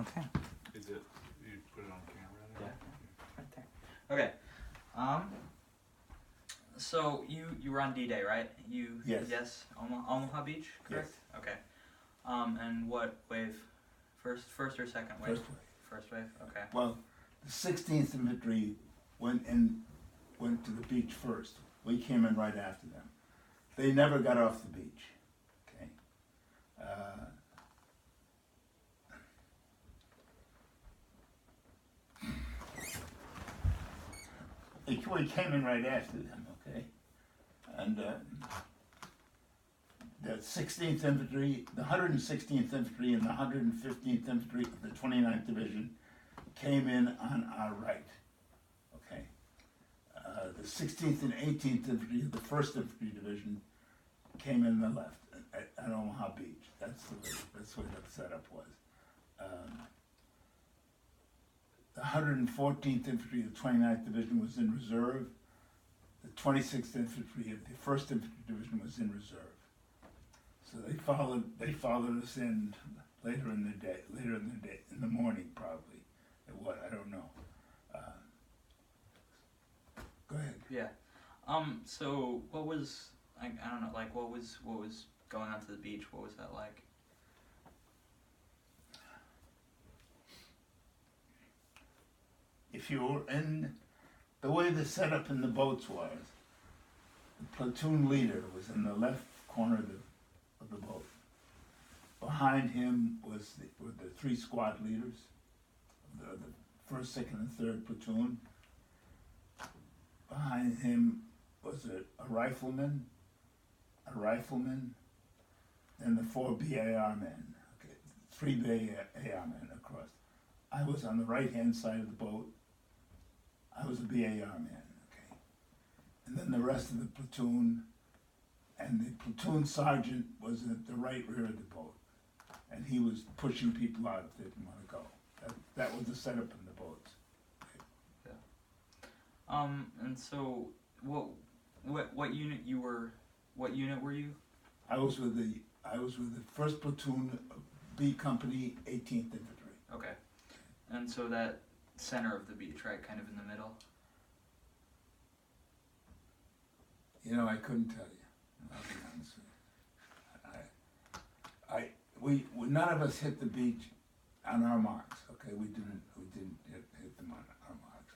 Okay. Is it, you put it on camera there? Yeah. Right there. Okay. So you were on D-Day, right? Yes. Yes. Omaha Beach, correct? Yes. Okay. And what wave? First or second wave? First wave. First wave. Okay. Well, the 16th Infantry went to the beach first. We came in right after them. They never got off the beach. Okay. We came in right after them. Okay. And the 16th Infantry, the 116th Infantry, and the 115th Infantry of the 29th Division came in on our right. Okay. The 16th and 18th Infantry of the 1st Infantry Division came in on the left at Omaha Beach. That's the way the setup was. The 114th Infantry of the 29th Division was in reserve. The 26th Infantry of the 1st Infantry Division was in reserve. So they followed us in later in the morning probably. What, I don't know. Go ahead. Yeah. So what was, I don't know, like what was going on to the beach? What was that like? If you were in, the way the setup in the boats was, the platoon leader was in the left corner of the boat. Behind him were the three squad leaders, the 1st, 2nd, and 3rd platoon. Behind him was a rifleman, and the 4 BAR men, okay, 3 BAR men across. I was on the right-hand side of the boat. I was a BAR man, okay. And then the rest of the platoon, and the platoon sergeant was at the right rear of the boat. And he was pushing people out if they didn't want to go. That was the setup in the boats. Yeah. And so what unit you were? What unit were you? I was with the 1st Platoon, B Company, 18th Infantry. Okay. And so that center of the beach, right, kind of in the middle. You know, I couldn't tell you. I'll be honest with you. None of us hit the beach on our marks. Okay, we didn't hit them on our marks.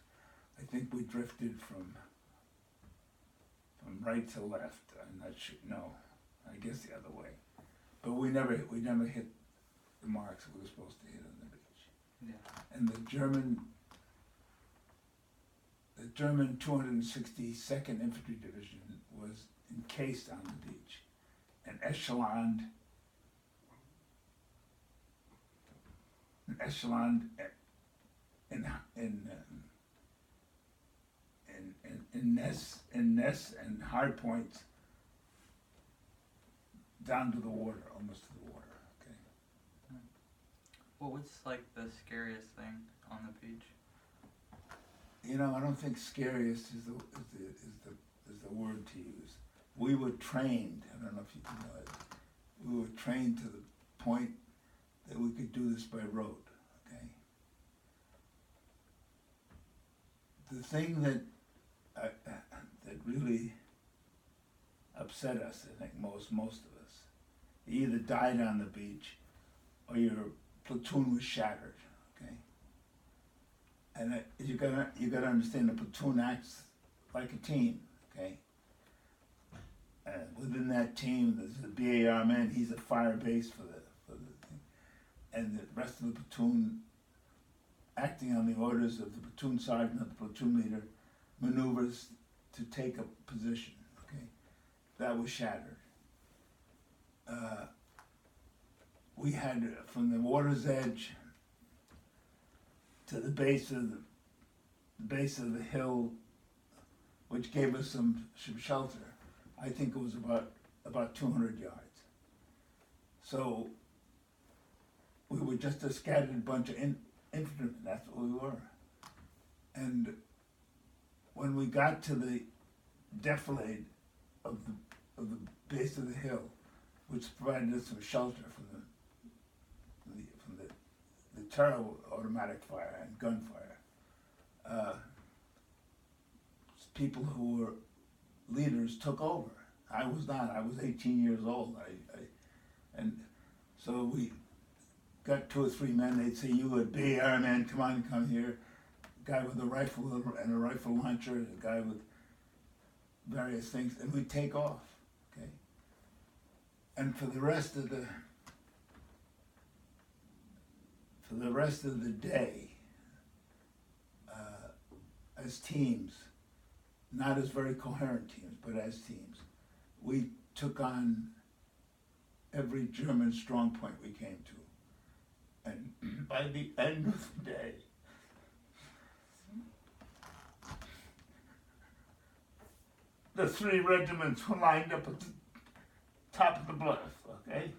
I think we drifted from right to left. I'm not sure. No, I guess the other way. But we never hit the marks that we were supposed to hit on the beach. Yeah. And the German 262nd Infantry Division was encased on the beach and echeloned in nests and hard points down to the water, almost to the water. Okay. What was like the scariest thing on the beach? You know, I don't think scariest is the word to use. We were trained. I don't know if you know it. We were trained to the point that we could do this by road. Okay. The thing that really upset us, I think most of us, you either died on the beach or your platoon was shattered. Okay. And you gotta understand, the platoon acts like a team. Okay. Within that team, there's a BAR man. He's a fire base for the thing, and the rest of the platoon, acting on the orders of the platoon sergeant or the platoon leader, maneuvers to take a position. Okay, that was shattered. We had from the water's edge to the base of the hill, which gave us some shelter. I think it was about 200 yards. So we were just a scattered bunch of infantrymen. That's what we were. And when we got to the defilade of the base of the hill, which provided us some shelter from the terrible automatic fire and gunfire. People who were leaders took over. I was not. I was 18 years old. And so we got 2 or 3 men. They'd say, "You would be our man. Come here." A guy with a rifle and a rifle launcher. A guy with various things, and we'd take off. Okay. And for the rest of the day, as teams, not as very coherent teams, but as teams, we took on every German strong point we came to. And by the end of the day, the 3 regiments were lined up at the top of the bluff, okay?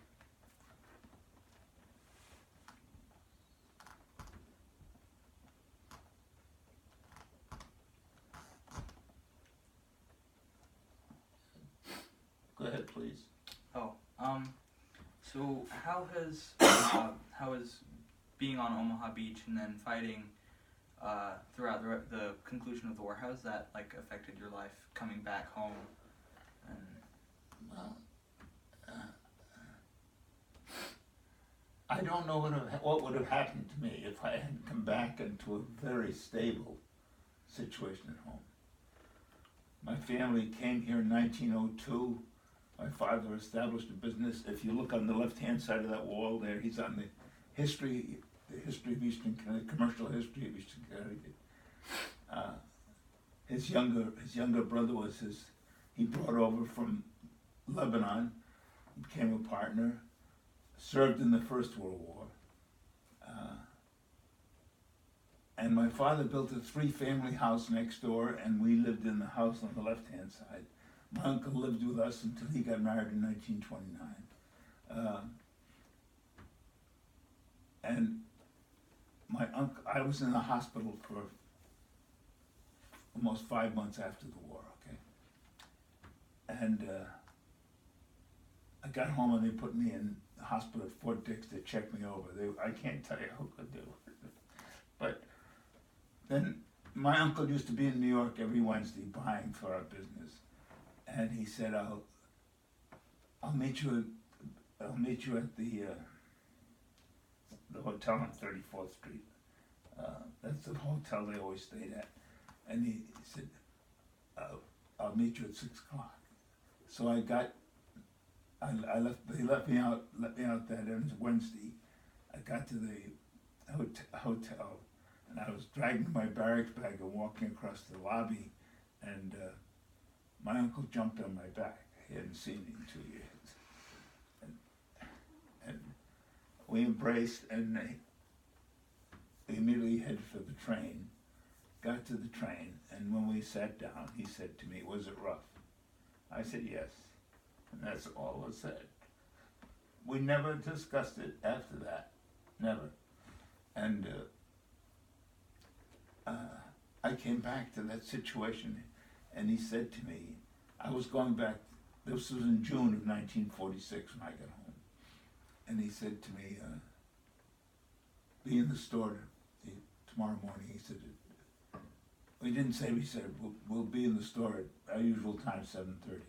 Go ahead, please. Oh, so how has being on Omaha Beach and then fighting throughout the conclusion of the war, how has that like affected your life coming back home? And Well, I don't know what would have happened to me if I had come back into a very stable situation at home. My family came here in 1902. My father established a business. If you look on the left-hand side of that wall there, he's on the history of Eastern Connecticut, commercial history of Eastern Connecticut. His younger brother he brought over from Lebanon, became a partner, served in the First World War. And my father built a 3-family house next door, and we lived in the house on the left-hand side. My uncle lived with us until he got married in 1929. And my uncle, I was in the hospital for almost 5 months after the war, okay? And I got home and they put me in the hospital at Fort Dix to check me over. I can't tell you how good they were. But then my uncle used to be in New York every Wednesday buying for our business. And he said, I'll meet you at the hotel on 34th Street. That's the hotel they always stayed at. And he said, I'll meet you at 6 o'clock. So they let me out that Wednesday. I got to the hotel, and I was dragging my barracks bag and walking across the lobby, and my uncle jumped on my back. He hadn't seen me in 2 years. And we embraced, and we immediately headed for the train. Got to the train, and when we sat down, he said to me, "Was it rough?" I said, "Yes." And that's all was said. We never discussed it after that. Never. And I came back to that situation, and he said to me, I was going back, this was in June of 1946 when I got home, and he said to me, be in the store tomorrow morning. He said, we didn't say, we said, we'll be in the store at our usual time, 7:30.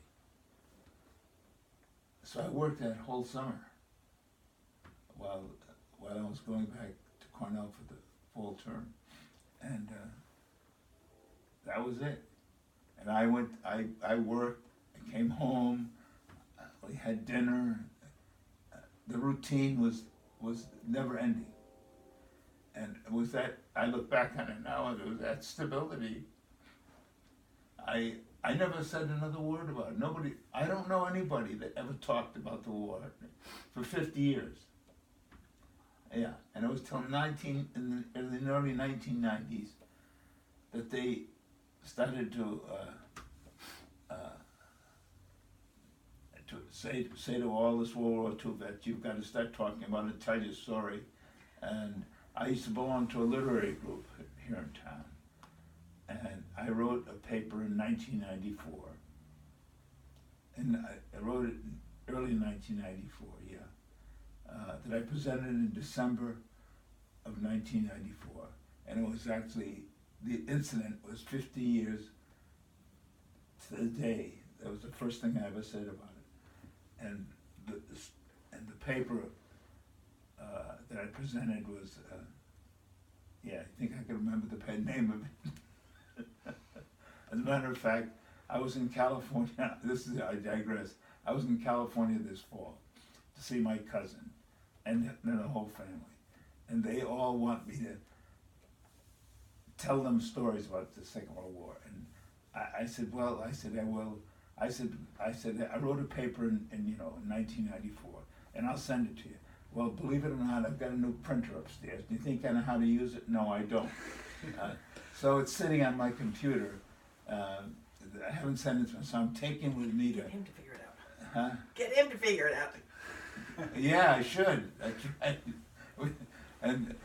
So I worked that whole summer while I was going back to Cornell for the fall term, and that was it. And I worked, I came home, we had dinner. The routine was never ending. And with that, I look back on it now, and it was that stability. I never said another word about it. I don't know anybody that ever talked about the war for 50 years. Yeah, and it was till in the early 1990s that they started to say to all this World War II vets, you've got to start talking about it, tell your story. And I used to belong to a literary group here in town, and I wrote a paper in 1994, and I wrote it in early 1994, that I presented in December of 1994, and it was actually, the incident was 50 years to the day. That was the first thing I ever said about it. And the paper that I presented was, I think I can remember the name of it. As a matter of fact, I was in California, I digress, I was in California this fall to see my cousin and the whole family. And they all want me to tell them stories about the Second World War. And I said, I will. I said, I wrote a paper in 1994, and I'll send it to you. Well, believe it or not, I've got a new printer upstairs. Do you think I know how to use it? No, I don't. So it's sitting on my computer. I haven't sent it to him, so I'm taking with me to... Get him to figure it out. Huh? Get him to figure it out. Yeah, I should. That's right. And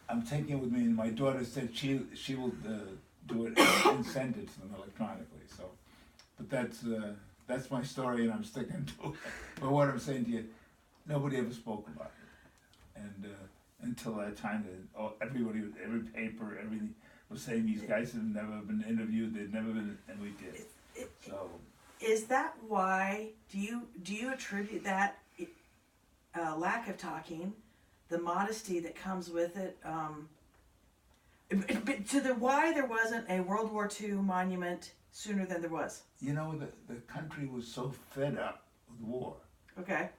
I'm taking it with me, and my daughter said she will do it and send it to them electronically. So, but that's my story, and I'm sticking to it. But what I'm saying to you, nobody ever spoke about it, and until that time, everybody, every paper, everything was saying these guys have never been interviewed. They've never been, and we did. So, is that why? Do you attribute that lack of talking, the modesty that comes with it, to the why there wasn't a World War II monument sooner than there was? You know, the country was so fed up with war. Okay.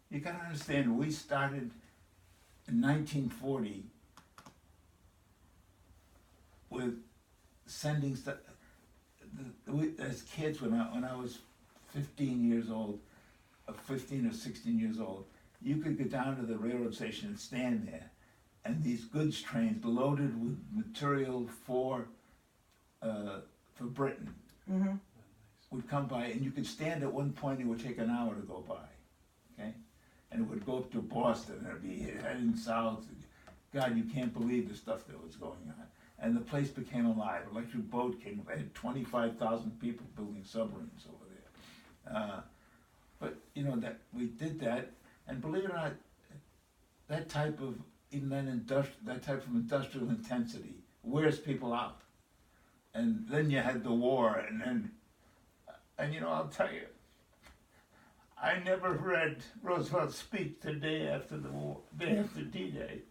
You gotta understand, we started in 1940 with sending stuff. As kids, when I was 15 years old, 15 or 16 years old, you could go down to the railroad station and stand there, and these goods trains loaded with material for Britain Mm-hmm. would come by, and you could stand at one point. It would take an hour to go by, okay, and it would go up to Boston, and it'd be heading south. God, you can't believe the stuff that was going on, and the place became alive. Electric boat came up. I had 25,000 people building submarines over there. But you know that we did that, and believe it or not, that type of industrial intensity wears people out. And then you had the war, and you know, I'll tell you, I never read Roosevelt's speech the day after the war, day after D-Day.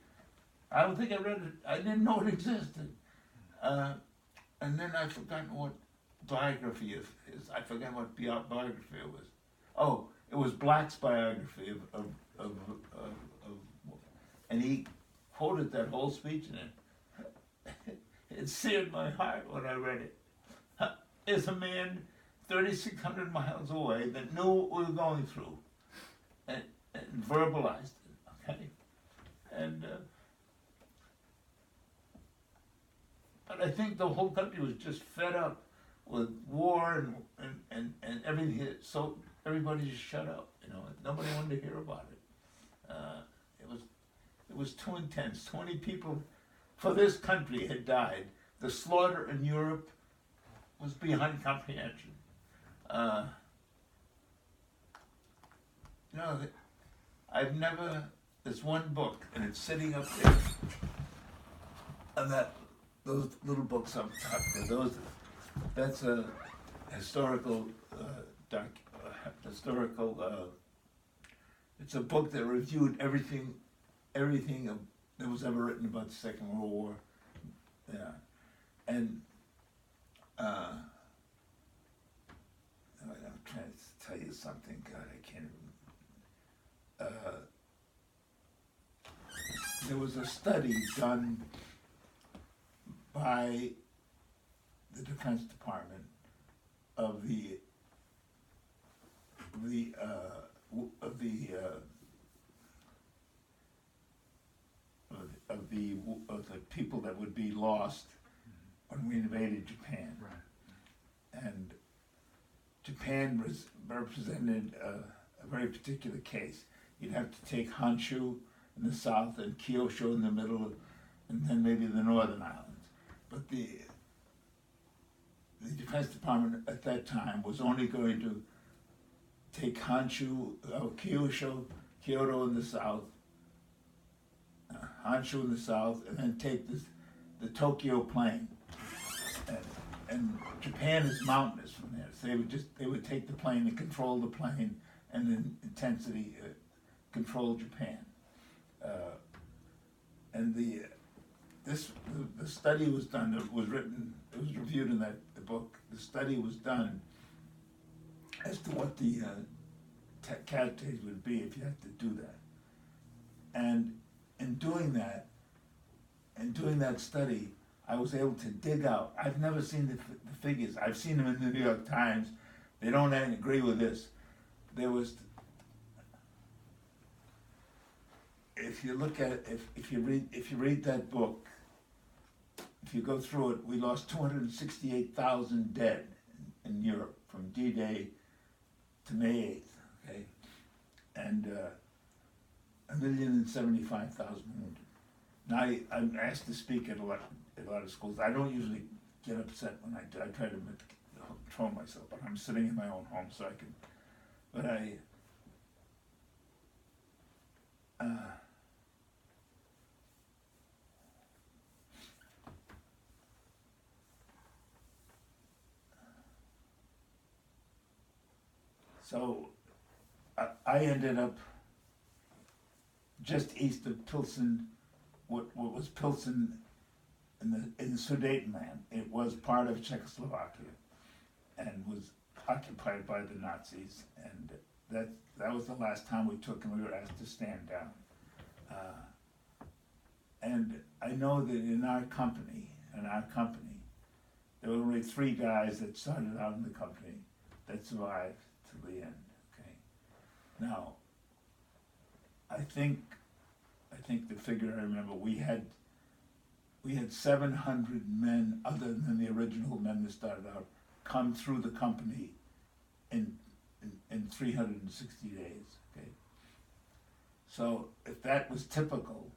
I don't think I read it. I didn't know it existed. And then I've forgotten what biography is. I forgot what biography it was. Oh, it was Black's biography of and he quoted that whole speech in it. It seared my heart when I read it. There's a man 3,600 miles away that knew what we were going through and verbalized it, okay? And, but I think the whole country was just fed up with war and everything, so everybody just shut up, you know, nobody wanted to hear about it. It was too intense. 20 people for this country had died. The slaughter in Europe was beyond comprehension. You know, I've never, there's one book, and it's sitting up there, and those little books up top there, that's a historical, it's a book that reviewed everything that was ever written about the Second World War. Yeah. And I'm trying to tell you something, God, I can't even. There was a study done by the Defense Department of the people that would be lost when we invaded Japan. Right. And Japan represented a very particular case. You'd have to take Honshu in the south and Kyushu in the middle, and then maybe the northern islands. But the Defense Department at that time was only going to take Honshu, Kyushu, Kyoto in the south, Honshu in the south, and then take the Tokyo plain. And Japan is mountainous from there, so they would take the plane and control the plane, and then intensity control Japan. And the study was done. It was written. It was reviewed in the book. The study was done as to what the casualties would be if you had to do that. And in doing that study, I was able to dig out. I've never seen the figures. I've seen them in the New York Times. They don't agree with this. There was, if you look at it, if you read that book, if you go through it, we lost 268,000 dead in Europe from D-Day to May 8th, okay? And 1,075,000 wounded. Now I'm asked to speak at a lot of schools. I don't usually get upset when I do. I try to control myself, but I'm sitting in my own home, so I can. But so I ended up just east of Pilsen, what was Pilsen in the Sudetenland. It was part of Czechoslovakia and was occupied by the Nazis, and that was the last time we took, and we were asked to stand down. And I know that in our company, there were only 3 guys that started out in the company that survived to the end. Okay. Now, I think the figure I remember, we had 700 men, other than the original men that started out, come through the company in 360 days. Okay. So if that was typical,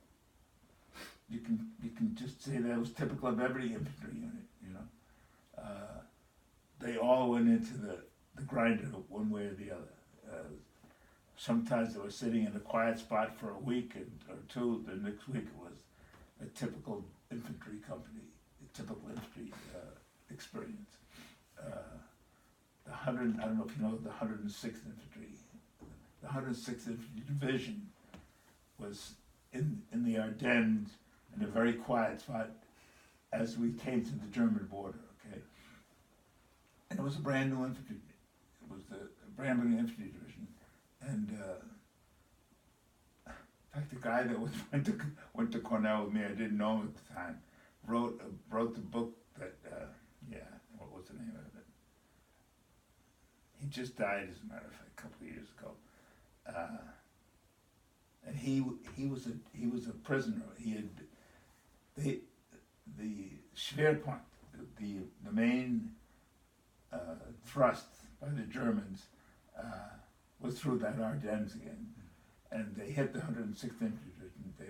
you can just say that was typical of every infantry unit. You know, they all went into the grinder one way or the other. Sometimes they were sitting in a quiet spot for a week or two. The next week it was a typical infantry company, a typical infantry experience. I don't know if you know the 106th Infantry. The 106th Infantry Division was in the Ardennes in a very quiet spot as we came to the German border. Okay, and it was a brand new infantry. It was the brand new infantry division. And in fact, the guy that went to Cornell with me, I didn't know him at the time, wrote the book that what was the name of it? He just died, as a matter of fact, a couple of years ago. And he was a prisoner. He had the Schwerpunkt, the main thrust by the Germans. Was through that Ardennes again, and they hit the 106th Infantry Division. They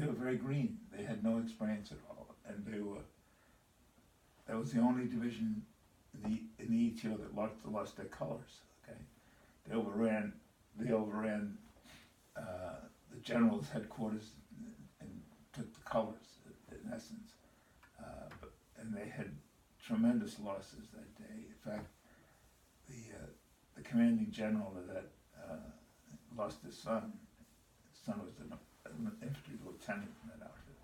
were very green. They had no experience at all, and that was the only division in the ETO that lost their colors. Okay, they overran the general's headquarters and took the colors in essence, and they had tremendous losses that day. In fact, the commanding general of that lost his son. His son was an infantry lieutenant in that outfit.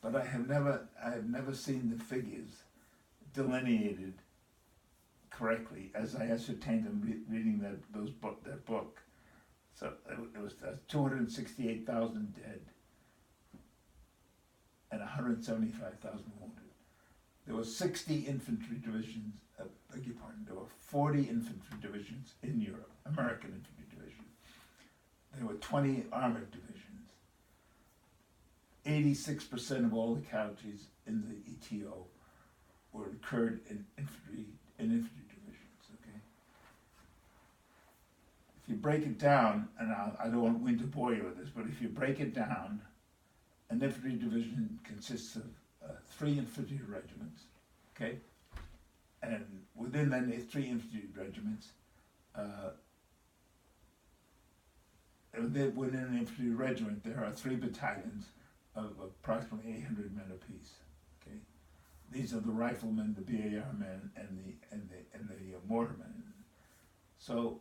But I have never seen the figures delineated correctly as I ascertained them reading that book. So it was 268,000 dead and 175,000 wounded. There were 60 infantry divisions, beg your pardon, there were 40 infantry divisions in Europe, American infantry divisions. There were 20 armored divisions. 86% of all the casualties in the ETO were incurred in infantry divisions, okay? If you break it down, and I don't want to bore you with this, but if you break it down, an infantry division consists of 3 infantry regiments, okay, and within then there's 3 infantry regiments. Within an infantry regiment, there are 3 battalions of approximately 800 men apiece. Okay, these are the riflemen, the BAR men, and the mortarmen. So,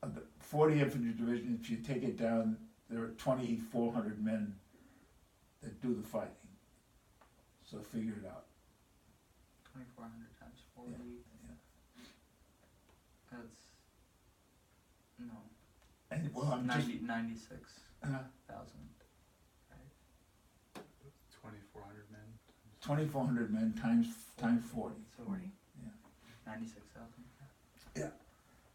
of the 40 infantry division, if you take it down, there are 2,400 men that do the fighting. So figure it out. 2,400 times 40. Yeah. That's no. And well, I'm 96,000. just 2,400 men. 2,400 men times 40. So 40. 96,000.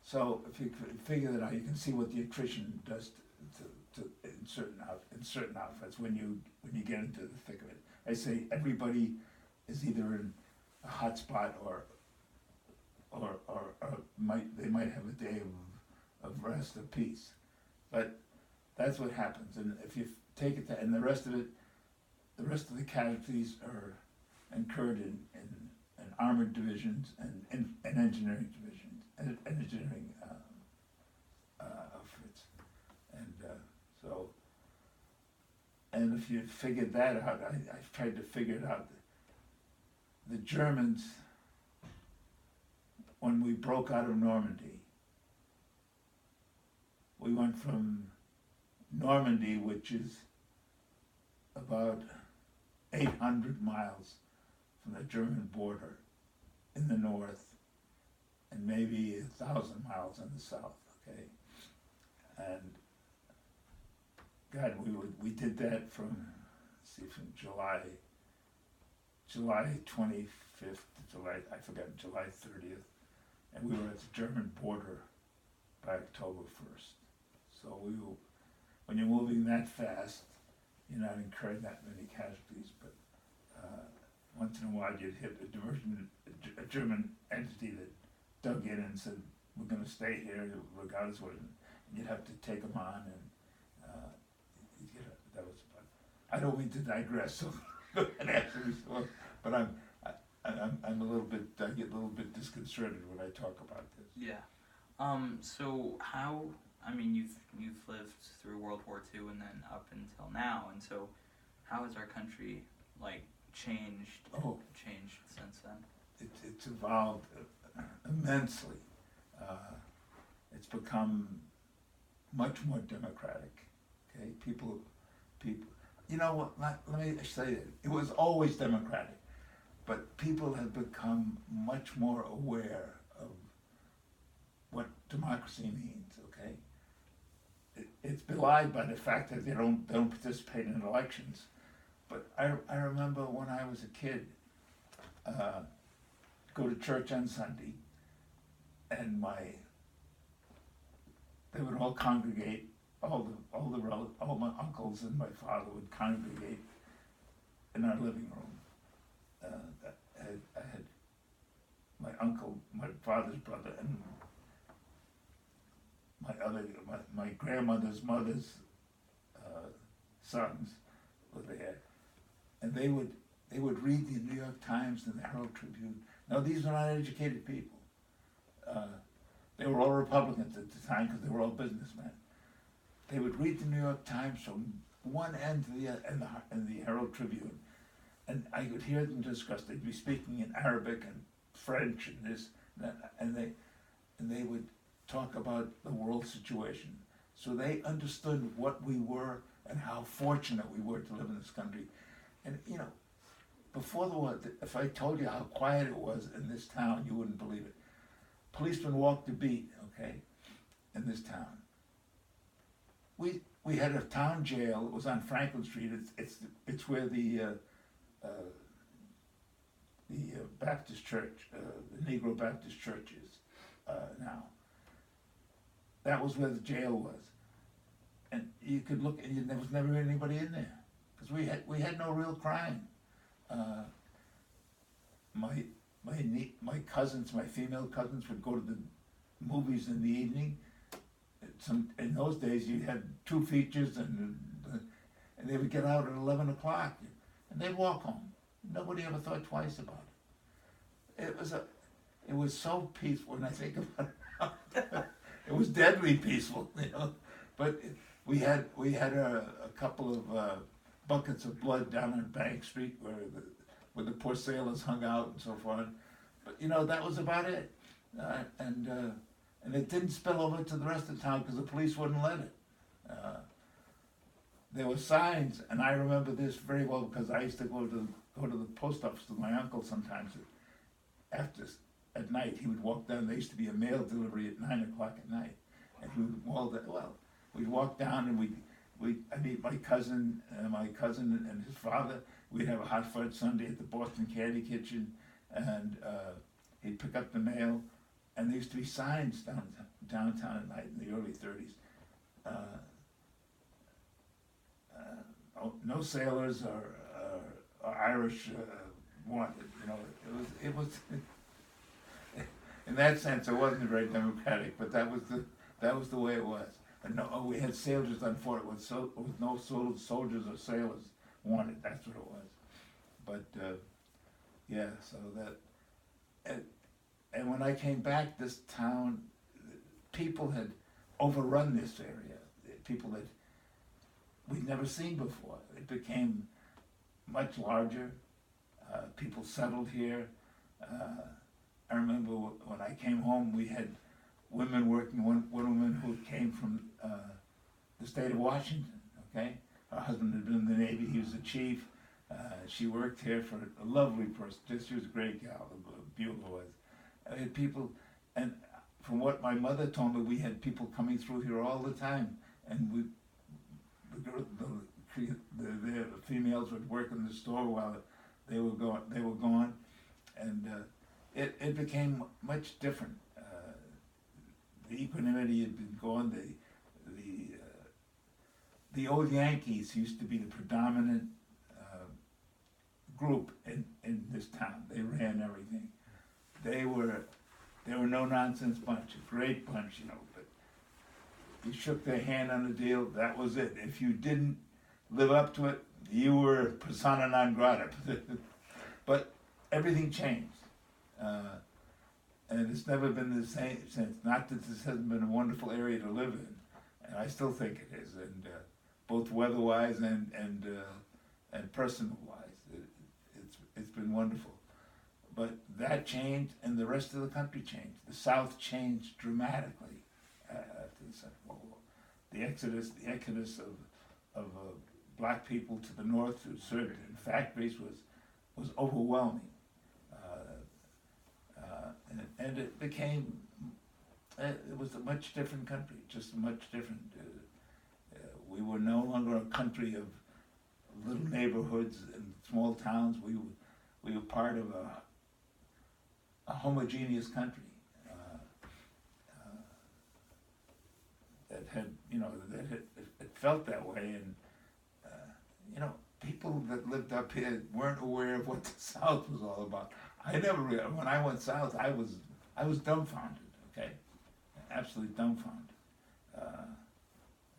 So if you figure that out, you can see what the attrition does to in certain outfits when you get into the thick of it. I say everybody is either in a hot spot or they might have a day of rest of peace, but that's what happens. And if you take it and the rest of the casualties are incurred in armored divisions and engineering divisions and engineering outfits, and so. And if you figured that out, I've tried to figure it out. The Germans, when we broke out of Normandy, we went from Normandy, which is about 800 miles from the German border in the north, and maybe 1,000 miles in the south, okay? And God, we did that from July 25th to July 30th, and we were at the German border by October 1st. So when you're moving that fast, you're not incurring that many casualties, but once in a while you'd hit a German entity that dug in and said, we're going to stay here regardless of what, and you'd have to take them on, and that was fun. I don't mean to digress, so and answer this, but I'm a little bit, I get a little bit disconcerted when I talk about this. Yeah. So how? I mean, you've lived through World War II and then up until now, and so how has our country changed since then? It's evolved immensely. It's become much more democratic. Okay, people. You know what? Let me say it was always democratic, but people have become much more aware of what democracy means. Okay, it's belied by the fact that they don't participate in elections. But I remember when I was a kid, go to church on Sunday, and they would all congregate. All my uncles and my father would congregate in our living room. I had my uncle, my father's brother, and my grandmother's mother's sons were there, and they would read the New York Times and the Herald Tribune. Now these were not educated people. They were all Republicans at the time because they were all businessmen. They would read the New York Times from one end to the other, and the Herald Tribune, and I could hear them discuss. They'd be speaking in Arabic and French and this and that, and they would talk about the world situation. So they understood what we were and how fortunate we were to live in this country. And before the war, if I told you how quiet it was in this town, you wouldn't believe it. Policemen walked the beat, okay, in this town. We had a town jail. It was on Franklin Street. It's where the Baptist church, the Negro Baptist church is now. That was where the jail was, and you could look, and there was never anybody in there because we had no real crime. My cousins, my female cousins, would go to the movies in the evening. In those days, you had 2 features, and they would get out at 11 o'clock, and they'd walk home. Nobody ever thought twice about it was so peaceful when I think about it. It was deadly peaceful, you know. But we had a couple of buckets of blood down on Bank Street where the poor sailors hung out and so forth. But you know, that was about it. And it didn't spill over to the rest of the town because the police wouldn't let it. There were signs, and I remember this very well because I used to go to the post office with my uncle sometimes. At night, he would walk down. There used to be a mail delivery at 9 o'clock at night, and he would we'd walk down and I'd meet my cousin and his father. We'd have a hot fudge sundae at the Boston Candy Kitchen, and he'd pick up the mail. And there used to be signs downtown at night in the early 30s. No sailors or Irish wanted. You know, it was. In that sense, it wasn't very democratic, but that was the way it was. And no, we had sailors on fort with no soldiers or sailors wanted. That's what it was. But yeah, so that. And when I came back, this town, people had overrun this area. People that we'd never seen before. It became much larger. People settled here. I remember when I came home, we had women working. One woman who came from the state of Washington. Okay, her husband had been in the Navy. He was a chief. She worked here for a lovely person. She was a great gal. Beautiful was. I had people, and from what my mother told me, we had people coming through here all the time, and the females would work in the store while they were gone, and it became much different. The equanimity had been gone. The old Yankees used to be the predominant group in this town. They ran everything. They were no nonsense bunch, a great bunch, you know. But you shook their hand on the deal. That was it. If you didn't live up to it, you were persona non grata. But everything changed, and it's never been the same since. Not that this hasn't been a wonderful area to live in, and I still think it is, and both weather-wise and personal-wise, it's been wonderful. But that changed, and the rest of the country changed. The South changed dramatically after the Second World War. The exodus of black people to the north who served in factories was overwhelming, and it became. It was a much different country, just much different. We were no longer a country of little neighborhoods and small towns. We were part of a homogeneous country that had, you know, it felt that way, and you know, people that lived up here weren't aware of what the South was all about. When I went south, I was dumbfounded. Okay, absolutely dumbfounded,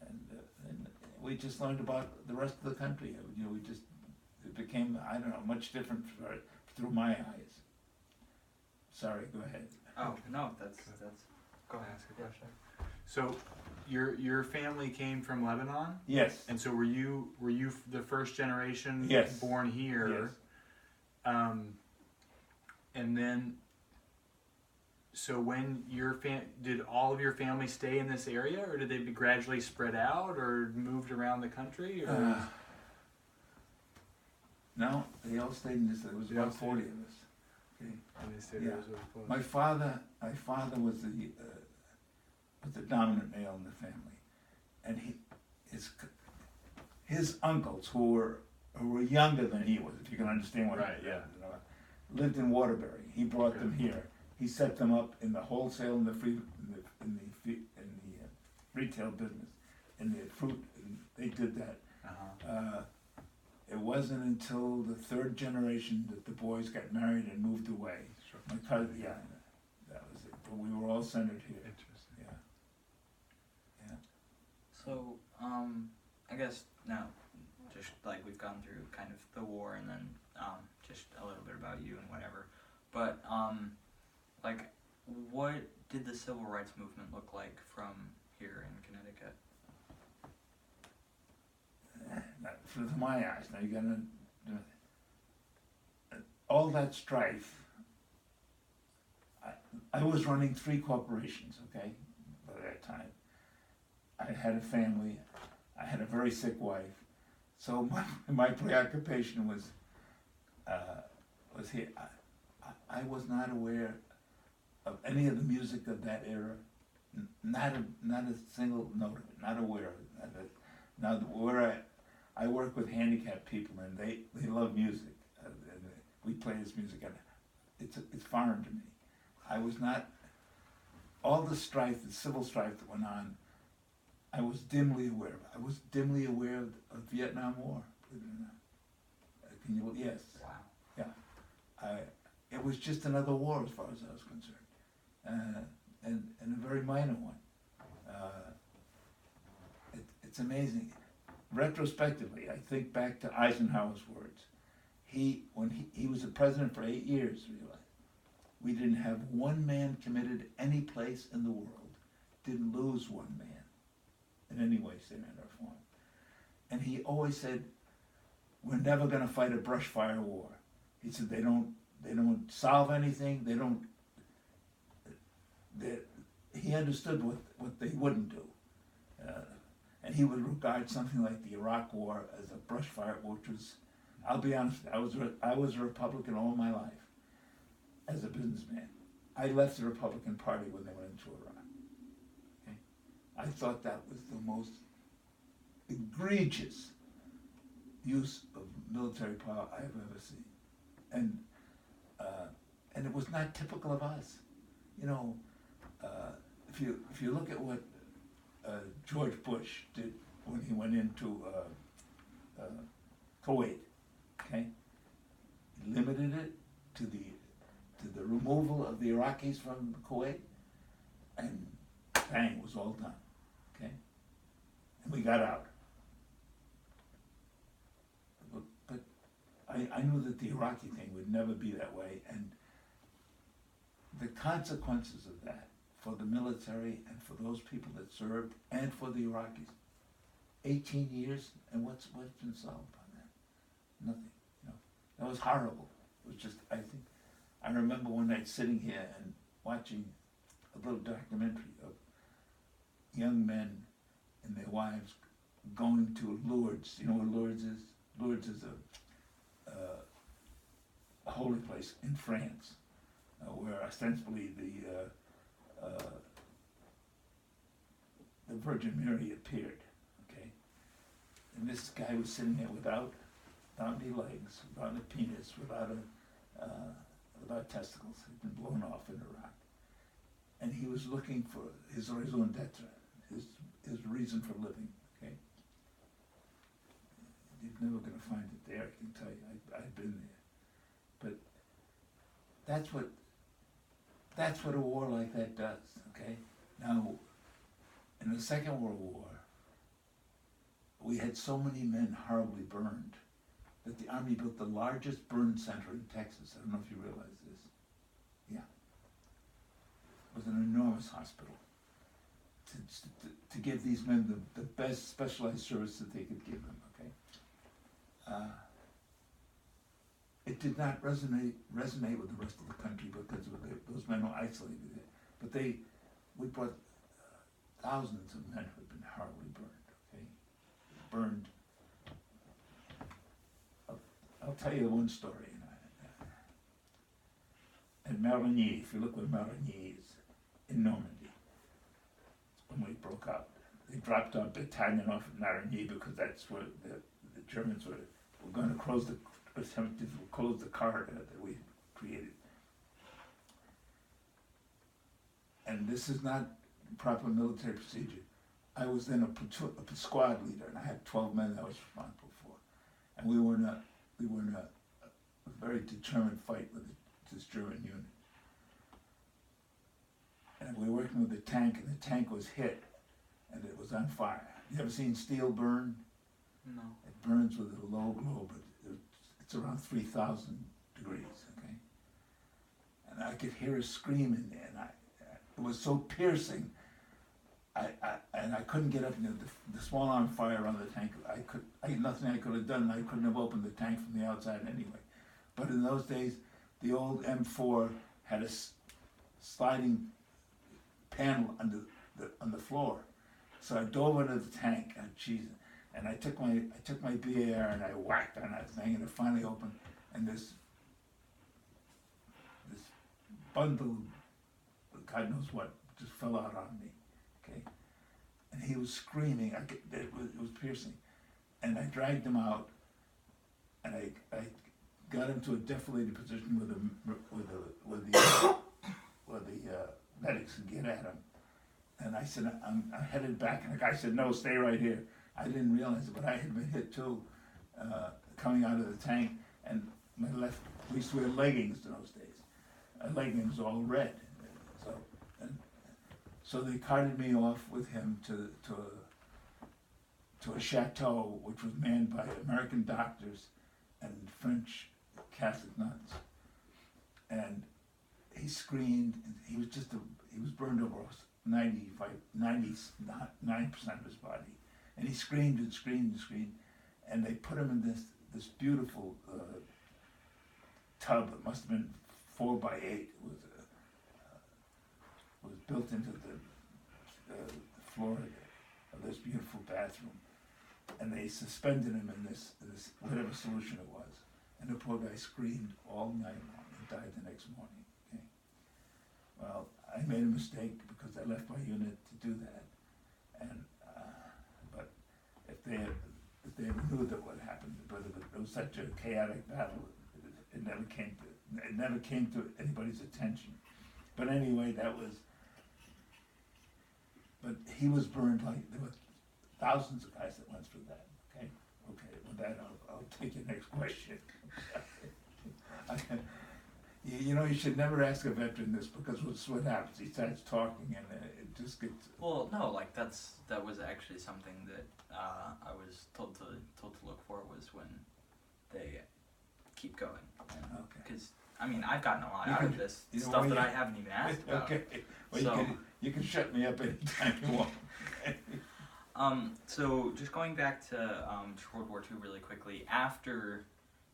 and we just learned about the rest of the country. You know, it became, I don't know, much different through my eyes. Sorry, go ahead. Oh no, that's. Go ahead, ask a question. So, your family came from Lebanon, Yes. and so were you the first generation Yes. born here? Yes. And then, so when did all of your family stay in this area, or did they be gradually spread out, or moved around the country, or? No, they all stayed in this. There was They all about stayed. 40 of us. Okay. And they stayed Yeah. really close. My father was the dominant male in the family, and his uncles who were younger than he was, if you can understand what Right, yeah. lived in Waterbury. He brought them here. He set them up in the wholesale and the retail business, in the fruit. And they did that. Uh-huh. It wasn't until the third generation that the boys got married and moved away. Sure. My cousin, yeah, that was it. But we were all centered here. Interesting. Yeah. So, I guess now, just like we've gone through kind of the war and then just a little bit about you and whatever. but like, what did the civil rights movement look like from here in Connecticut? Through my eyes, now you gotta, all that strife, I was running 3 corporations, okay, by that time. I had a family, I had a very sick wife, so my preoccupation was here. I was not aware of any of the music of that era, not a single note of it, not aware of it. Now, where I work with handicapped people, and they love music, and we play this music, and it's foreign to me. I was not, all the strife, the civil strife that went on, I was dimly aware of it. I was dimly aware of the Vietnam War, believe it or not. Can you, yes. Wow. Yeah. It was just another war as far as I was concerned, and a very minor one. It's amazing. Retrospectively, I think back to Eisenhower's words. When he was the president for 8 years, realized we didn't have one man committed any place in the world, didn't lose one man in any way, shape, or form. And he always said, we're never going to fight a brush fire war. He said they don't solve anything, he understood what they wouldn't do. And he would regard something like the Iraq War as a brush fire, which was, I'll be honest, I was a Republican all my life as a businessman. I left the Republican Party when they went into Iraq. Okay? I thought that was the most egregious use of military power I've ever seen. And it was not typical of us. You know, if you look at what George Bush did when he went into Kuwait, okay, he limited it to the removal of the Iraqis from Kuwait, and bang, it was all done, okay, and we got out. But I knew that the Iraqi thing would never be that way, and the consequences of that for the military and for those people that served and for the Iraqis. 18 years, and what's been solved on that? Nothing. You know, that was horrible. It was just, I remember one night sitting here and watching a little documentary of young men and their wives going to Lourdes. You know what Lourdes is? Lourdes is a holy place in France, where ostensibly the Virgin Mary appeared, okay? And this guy was sitting there without any legs, without a penis, without testicles. He'd been blown off in Iraq. And he was looking for his raison d'etre, his reason for living, okay? You're never going to find it there, I can tell you. I've been there. But that's what a war like that does, okay? Now, in the Second World War, we had so many men horribly burned that the Army built the largest burn center in Texas. I don't know if you realize this. Yeah. It was an enormous hospital to give these men the best specialized service that they could give them, okay? It did not resonate with the rest of the country because those men were isolated. But we brought thousands of men who had been horribly burned, okay? Burned. I'll tell you one story. At Marigny, if you look where Marigny is, in Normandy, when we broke out, they dropped our battalion off at Marigny because that's where the Germans were going to close the corridor that we created. And this is not proper military procedure. I was then a squad leader, and I had 12 men that I was responsible for. And we were in a very determined fight with this German unit. And we were working with the tank, and the tank was hit, and it was on fire. You ever seen steel burn? No. It burns with a low glow, but it's around 3,000 degrees, okay? I could hear a scream in there, and it was so piercing. And I couldn't get up. The small arm fire on the tank. Nothing I could have done. I couldn't have opened the tank from the outside anyway. But in those days, the old M4 had a sliding panel on the floor. So I dove into the tank, and I took my BAR and I whacked on that thing, and it finally opened, and this bundle, God knows what, just fell out on me. Okay, and he was screaming. It was piercing, and I dragged him out, and I got him to a deflated position where the medics could get at him. And I said, I'm headed back, and the guy said, no, stay right here. I didn't realize it, but I had been hit too, coming out of the tank, and my left. We used to wear leggings in those days. Leggings all red, so they carted me off with him to a chateau which was manned by American doctors and French Catholic nuns. And he screamed. And he was burned over 99% of his body, and he screamed and screamed and screamed. And they put him in this beautiful tub. It must have been 4 by 8. It was built into the floor of this beautiful bathroom, and they suspended him in this whatever solution it was, and the poor guy screamed all night long and died the next morning. Okay. Well, I made a mistake because I left my unit to do that, and but if they ever knew that what happened, but it was such a chaotic battle, it never came to anybody's attention. But anyway, but he was burned like there were thousands of guys that went through that. Okay. With that, I'll take your next question. You should never ask a veteran this, because what happens. He starts talking, and it just gets. Well, no, like that was actually something that I was told to look for, was when they keep going. Okay. Because I mean, I've gotten a lot out of this stuff that I haven't even asked about. Okay. Well, you can shut me up anytime you want. So just going back to World War II really quickly, after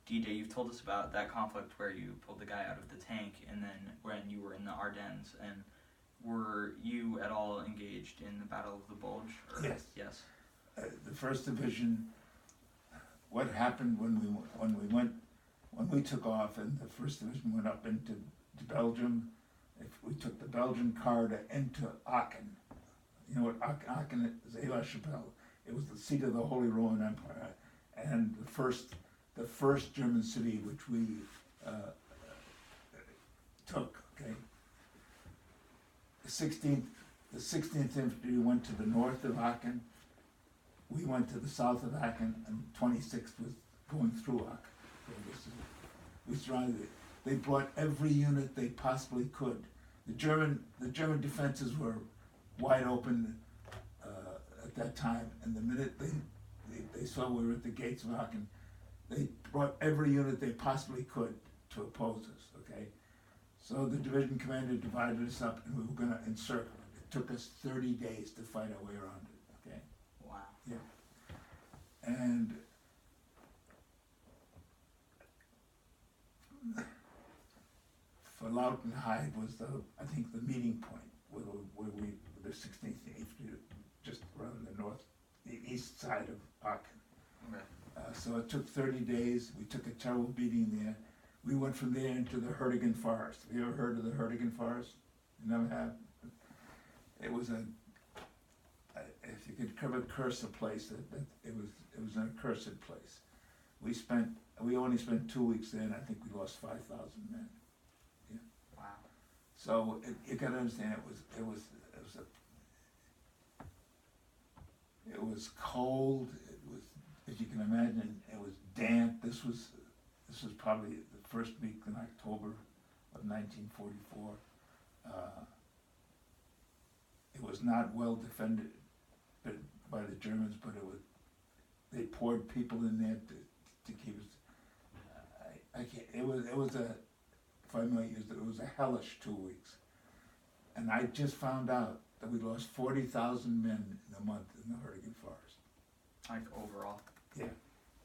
D-Day, you've told us about that conflict where you pulled the guy out of the tank, and then when you were in the Ardennes, and were you at all engaged in the Battle of the Bulge? Yes. Yes. The First Division. What happened when we took off, and the First Division went up into Belgium? If we took the Belgian corridor into Aachen. You know what Aachen is? Aix-la-Chapelle. It was the seat of the Holy Roman Empire, and the first German city which we took. Okay. The 16th Infantry went to the north of Aachen. We went to the south of Aachen, and 26th was going through Aachen. So we surrounded it. They brought every unit they possibly could. The German defenses were wide open at that time, and the minute they saw we were at the gates of Aachen, they brought every unit they possibly could to oppose us. Okay, so the division commander divided us up, and we were going to encircle it. It took us 30 days to fight our way around it. Okay. Wow. Yeah. And for Lautenheide was I think the meeting point where the 16th Infantry, just around the east side of Aachen. Okay. So it took 30 days. We took a terrible beating there. We went from there into the Hurtigan Forest. Have you ever heard of the Hurtigan Forest? You never have? It was if you could ever curse a place, it was an accursed place. We only spent 2 weeks there, and I think we lost 5,000 men. Yeah. Wow. So you got to understand, it was cold. It was, as you can imagine, it was damp. This was probably the first week in October of 1944. It was not well defended by the Germans, but they poured people in there to keep us. if I may use it, was a hellish 2 weeks. And I just found out that we lost 40,000 men in a month in the hurricane forest. Like overall. Yeah.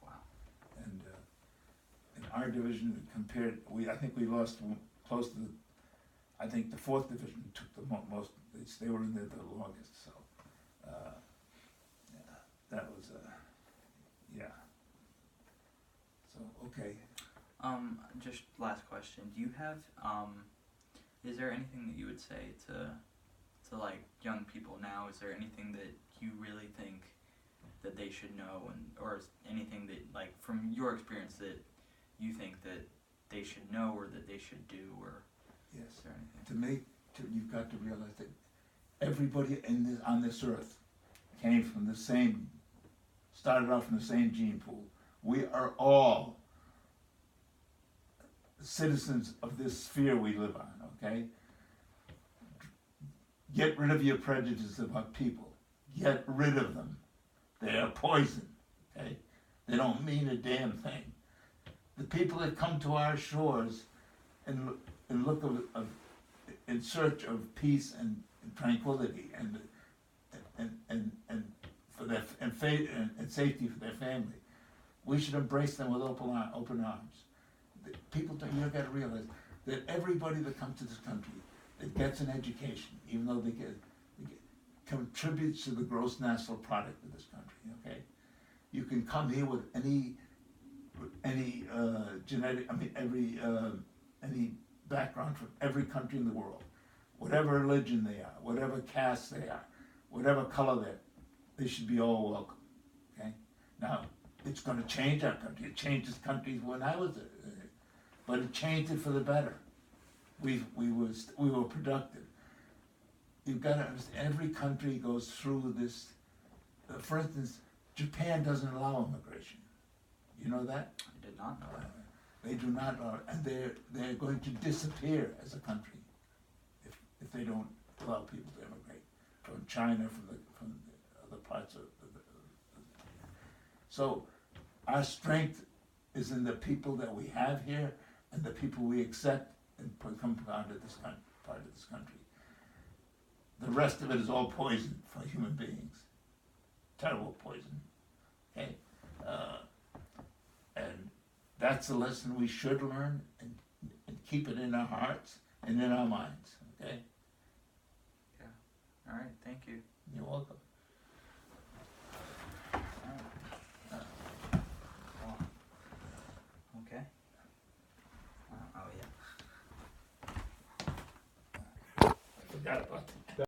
Wow. And in our division, compared, I think we lost close to, I think the 4th division took the most. They were in there the longest. So yeah, that was yeah. So okay. Just last question. Do you have is there anything that you would say to like young people now? Is there anything that you really think that they should know, and or anything that, like, from your experience, that you think that they should know or that they should do, or Yes. is there anything? You've got to realize that everybody on this earth came from the same, started off from the same gene pool. We are all citizens of this sphere we live on, okay? Get rid of your prejudices about people. Get rid of them. They are poison, okay? They don't mean a damn thing. The people that come to our shores and look in search of peace and tranquility and for their faith and safety for their family, we should embrace them with open arms. People don't. You've got to realize that everybody that comes to this country that gets an education, even though they get contributes to the gross national product of this country. Okay, you can come here with any genetic. I mean, any background from every country in the world, whatever religion they are, whatever caste they are, whatever color they should be all welcome. Okay, now it's going to change our country. It changes countries when I was there, but it changed it for the better. We were productive. You've got to understand, every country goes through this. For instance, Japan doesn't allow immigration. You know that? I did not know that. They do not allow, and they're going to disappear as a country if they don't allow people to immigrate from China, from the other parts of so our strength is in the people that we have here and the people we accept and become part of this country. The rest of it is all poison for human beings. Terrible poison. Okay? And that's a lesson we should learn and keep it in our hearts and in our minds. Okay? Yeah. All right. Thank you. You're welcome. Okay. Oh yeah. I forgot about that.